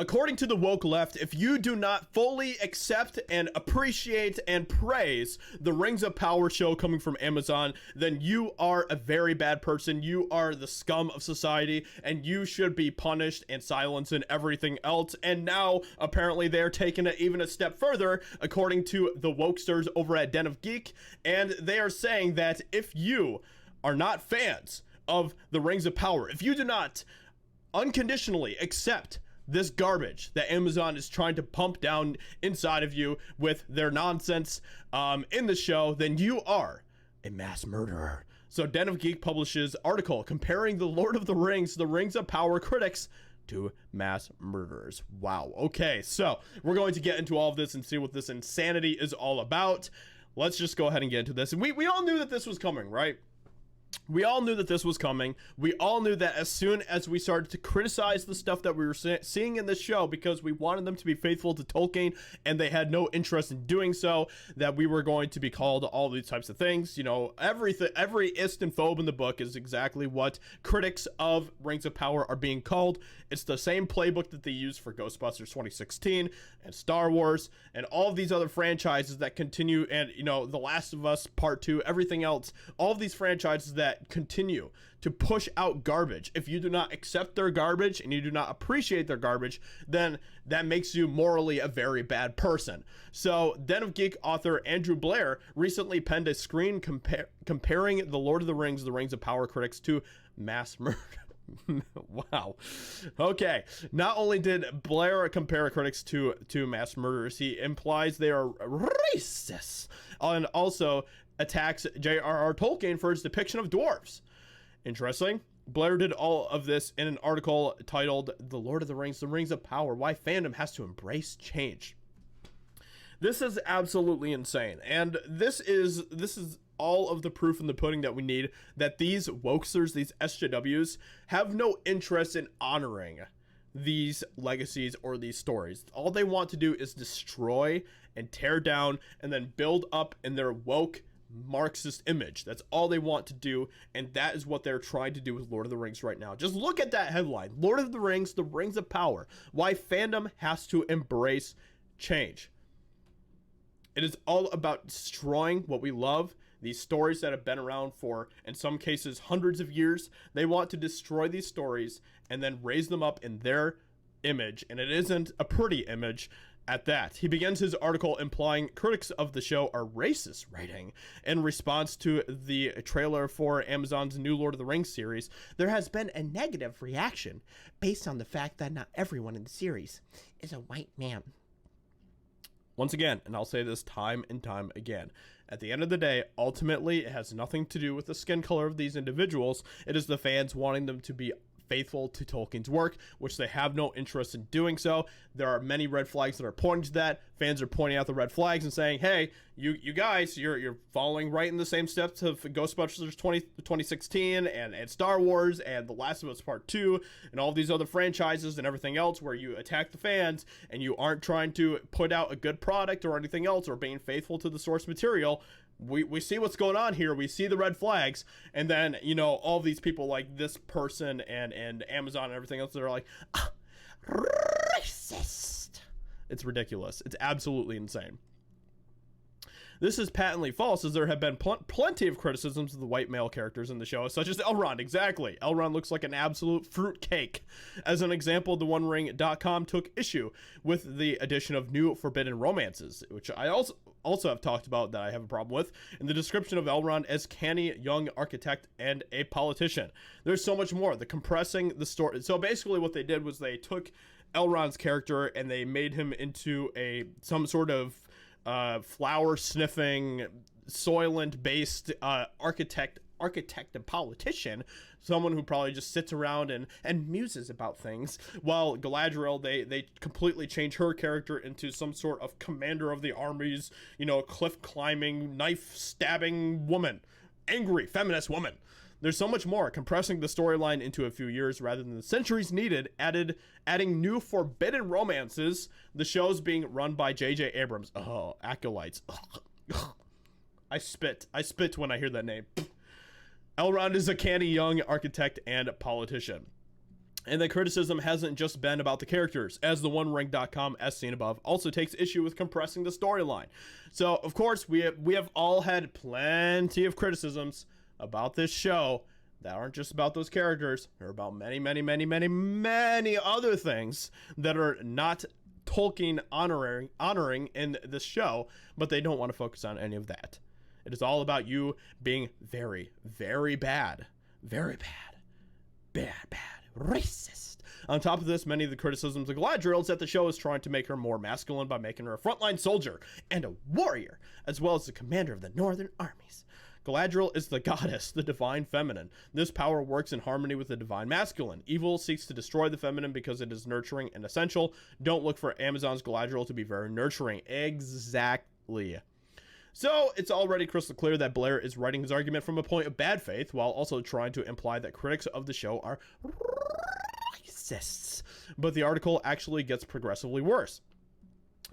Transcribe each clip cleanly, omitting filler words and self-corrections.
According to the woke left, if you do not fully accept and appreciate and praise the Rings of Power show coming from Amazon, then you are a very bad person. You are the scum of society, and you should be punished and silenced and everything else. And now, apparently, they're taking it even a step further, according to the wokesters over at Den of Geek, and they are saying that if you are not fans of the Rings of Power, if you do not unconditionally accept this garbage that Amazon is trying to pump down inside of you with their nonsense in the show, then you are a mass murderer. So Den of Geek publishes article comparing the Lord of the Rings of Power critics to mass murderers. Wow. Okay, so we're going to get into all of this and see what this insanity is all about. Let's just go ahead and get into this. And we all knew that this was coming, right? We all knew that this was coming. We all knew that as soon as we started to criticize the stuff that we were seeing in this show, because we wanted them to be faithful to Tolkien and they had no interest in doing so, that we were going to be called all these types of things. You know, every ist and phobe in the book is exactly what critics of Rings of Power are being called. It's the same playbook that they used for Ghostbusters 2016 and Star Wars and all of these other franchises that continue, and, you know, The Last of Us Part 2, everything else, all of these franchises that continue to push out garbage. If you do not accept their garbage and you do not appreciate their garbage, then that makes you morally a very bad person. So Den of Geek author Andrew Blair recently penned a screen comparing the Lord of the Rings of Power critics to mass murder. Wow. Okay. Not only did Blair compare critics to mass murderers, he implies they are racist and also attacks J.R.R. Tolkien for his depiction of dwarves. Interesting. Blair did all of this in an article titled The Lord of the Rings of Power, Why Fandom Has to Embrace Change. This is absolutely insane. And this is all of the proof in the pudding that we need that these wokesters, these SJWs, have no interest in honoring these legacies or these stories. All they want to do is destroy and tear down and then build up in their woke Marxist image. That's all they want to do, and that is what they're trying to do with Lord of the Rings right now. Just look at that headline: Lord of the Rings of Power, Why Fandom Has to Embrace Change. It is all about destroying what we love, these stories that have been around for, in some cases, hundreds of years. They want to destroy these stories and then raise them up in their image, and it isn't a pretty image at that. He begins his article implying critics of the show are racist writing. In response to the trailer for Amazon's new Lord of the Rings series, there has been a negative reaction based on the fact that not everyone in the series is a white man. Once again, and I'll say this time and time again, at the end of the day, ultimately, it has nothing to do with the skin color of these individuals. It is the fans wanting them to be faithful to Tolkien's work, which they have no interest in doing so. There are many red flags that are pointing to that. Fans are pointing out the red flags and saying, hey, you guys, you're following right in the same steps of Ghostbusters 2016 and Star Wars and The Last of Us Part 2 and all these other franchises and everything else, where you attack the fans and you aren't trying to put out a good product or anything else or being faithful to the source material. We see what's going on here. We see the red flags, and then, you know, all these people like this person and Amazon and everything else, they're like, racist. It's ridiculous. It's absolutely insane. This is patently false, as there have been plenty of criticisms of the white male characters in the show, such as Elrond. Exactly. Elrond looks like an absolute fruitcake. As an example, TheOneRing.com took issue with the addition of new forbidden romances, which I also have talked about that I have a problem with, in the description of Elrond as canny young architect and a politician. There's so much more. The compressing the story. So basically what they did was they took Elrond's character and they made him into some sort of flower sniffing, Soylent based architect and politician, someone who probably just sits around and muses about things, while Galadriel, they completely change her character into some sort of commander of the armies, you know, cliff climbing, knife stabbing woman, angry feminist woman. There's so much more, compressing the storyline into a few years rather than the centuries needed, adding new forbidden romances, the show's being run by J.J. Abrams. Oh, acolytes. I spit when I hear that name. Elrond is a canny young architect and politician. And the criticism hasn't just been about the characters, as the OneRing.com, as seen above, also takes issue with compressing the storyline. So, of course, we have all had plenty of criticisms about this show that aren't just about those characters. They're about many, many, many, many, many other things that are not Tolkien honoring in this show, but they don't want to focus on any of that. It is all about you being very, very bad. Very bad. Bad. Racist. On top of this, many of the criticisms of Galadriel is that the show is trying to make her more masculine by making her a frontline soldier and a warrior, as well as the commander of the northern armies. Galadriel is the goddess, the divine feminine. This power works in harmony with the divine masculine. Evil seeks to destroy the feminine because it is nurturing and essential. Don't look for Amazon's Galadriel to be very nurturing. Exactly. So, it's already crystal clear that Blair is writing his argument from a point of bad faith, while also trying to imply that critics of the show are racists. But the article actually gets progressively worse.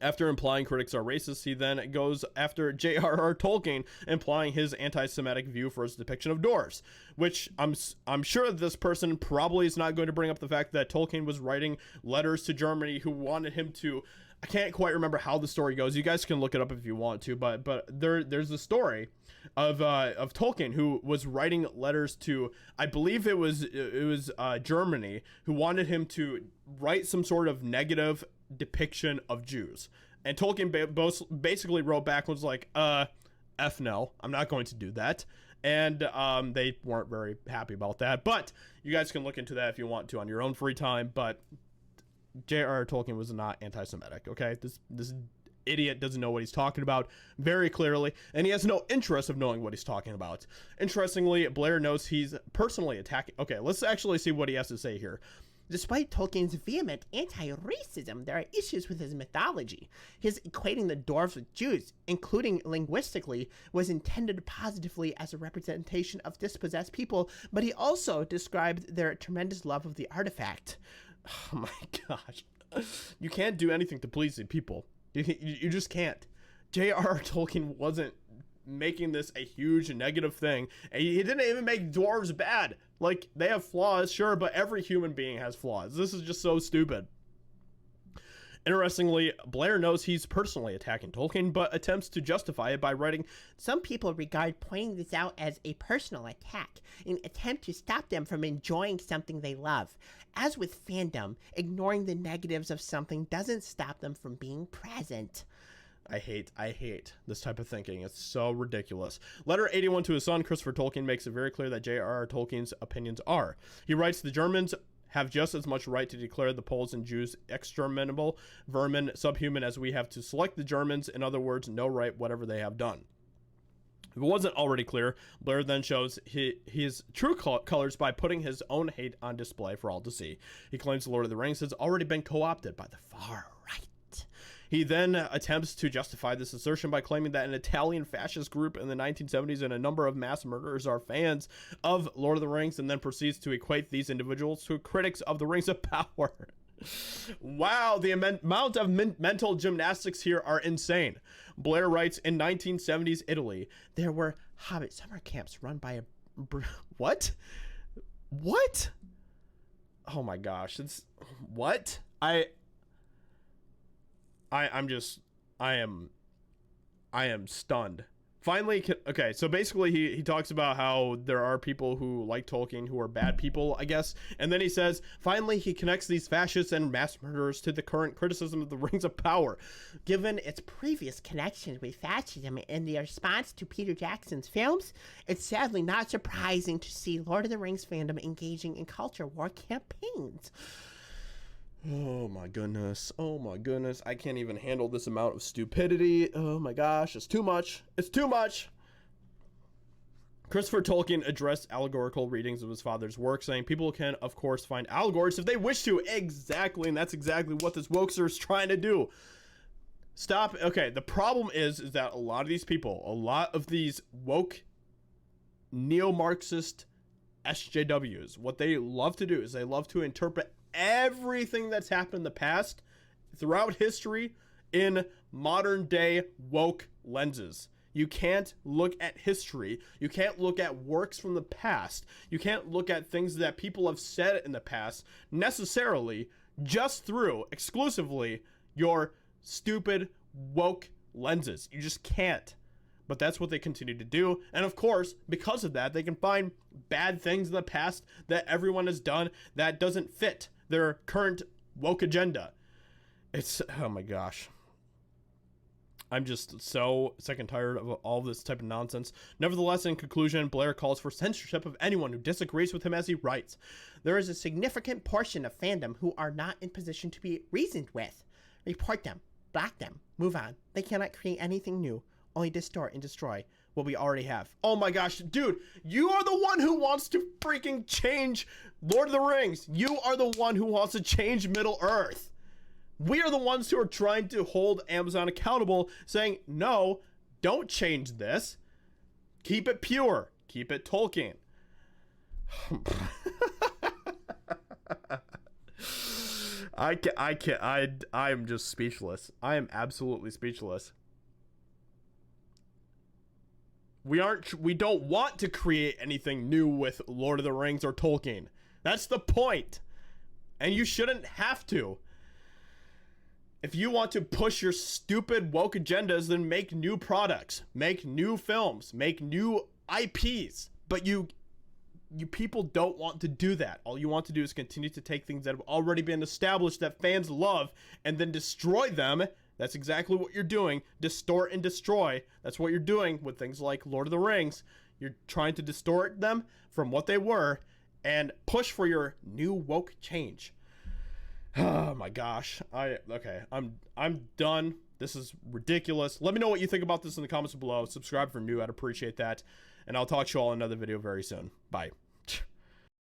After implying critics are racist, he then goes after J.R.R. Tolkien, implying his anti-Semitic view for his depiction of dwarves, which I'm sure this person probably is not going to bring up the fact that Tolkien was writing letters to Germany who wanted him to... I can't quite remember how the story goes. You guys can look it up if you want to, but there's a story of Tolkien who was writing letters to, I believe it was Germany, who wanted him to write some sort of negative depiction of Jews. And Tolkien basically wrote back and was like, F no, I'm not going to do that. And they weren't very happy about that. But you guys can look into that if you want to on your own free time. But J.R.R. Tolkien was not anti-Semitic, okay? This idiot doesn't know what he's talking about very clearly, and he has no interest of knowing what he's talking about. Interestingly, Blair knows he's personally attacking... Okay, let's actually see what he has to say here. Despite Tolkien's vehement anti-racism, there are issues with his mythology. His equating the dwarves with Jews, including linguistically, was intended positively as a representation of dispossessed people, but he also described their tremendous love of the artifact. Oh my gosh. You can't do anything to please the people. You just can't. J.R.R. Tolkien wasn't making this a huge negative thing. And he didn't even make dwarves bad. Like, they have flaws, sure, but every human being has flaws. This is just so stupid. Interestingly, Blair knows he's personally attacking Tolkien, but attempts to justify it by writing, "Some people regard pointing this out as a personal attack, in an attempt to stop them from enjoying something they love. As with fandom, ignoring the negatives of something doesn't stop them from being present." I hate this type of thinking. It's so ridiculous. Letter 81 to his son, Christopher Tolkien, makes it very clear that J.R.R. Tolkien's opinions are. He writes, "The Germans have just as much right to declare the Poles and Jews exterminable, vermin, subhuman as we have to select the Germans. In other words, no right whatever they have done." If it wasn't already clear, Blair then shows his true colors by putting his own hate on display for all to see. He claims The Lord of the Rings has already been co-opted by the far right. He then attempts to justify this assertion by claiming that an Italian fascist group in the 1970s and a number of mass murderers are fans of Lord of the Rings, and then proceeds to equate these individuals to critics of the Rings of Power. Wow, the amount of mental gymnastics here are insane. Blair writes, in 1970s Italy, there were Hobbit summer camps run by a... What? Oh my gosh, it's... What? I am stunned. Finally, okay, so basically he talks about how there are people who like Tolkien who are bad people, I guess, and then he says, finally he connects these fascists and mass murderers to the current criticism of the Rings of Power. Given its previous connections with fascism and the response to Peter Jackson's films, it's sadly not surprising to see Lord of the Rings fandom engaging in culture war campaigns. Oh my goodness. I can't even handle this amount of stupidity. Oh my gosh, it's too much. Christopher Tolkien addressed allegorical readings of his father's work, saying people can, of course, find allegories if they wish to. Exactly, and that's exactly what this wokester is trying to do. Stop. Okay, the problem is that a lot of these people, a lot of these woke neo-Marxist SJWs, what they love to do is they love to interpret everything that's happened in the past throughout history in modern day woke lenses. You can't look at history. You can't look at works from the past. You can't look at things that people have said in the past necessarily just through exclusively your stupid woke lenses. You just can't. But that's what they continue to do. And of course, because of that, they can find bad things in the past that everyone has done that doesn't fit their current woke agenda. It's, oh my gosh. I'm just so sick and tired of all this type of nonsense. Nevertheless, in conclusion, Blair calls for censorship of anyone who disagrees with him, as he writes, "There is a significant portion of fandom who are not in position to be reasoned with. Report them, block them, move on. They cannot create anything new. Only distort and destroy what we already have." Oh my gosh, dude, you are the one who wants to freaking change Lord of the Rings. You are the one who wants to change Middle Earth. We are the ones who are trying to hold Amazon accountable, saying, no, don't change this. Keep it pure. Keep it Tolkien. I am just speechless. I am absolutely speechless. We don't want to create anything new with Lord of the Rings or Tolkien. That's the point. And you shouldn't have to. If you want to push your stupid woke agendas, then make new products, make new films, make new IPs. But you people don't want to do that. All you want to do is continue to take things that have already been established that fans love and then destroy them. That's exactly what you're doing. Distort and destroy. That's what you're doing with things like Lord of the Rings. You're trying to distort them from what they were and push for your new woke change. Oh my gosh. I'm done. This is ridiculous. Let me know what you think about this in the comments below. Subscribe for new. I'd appreciate that. And I'll talk to you all in another video very soon. Bye.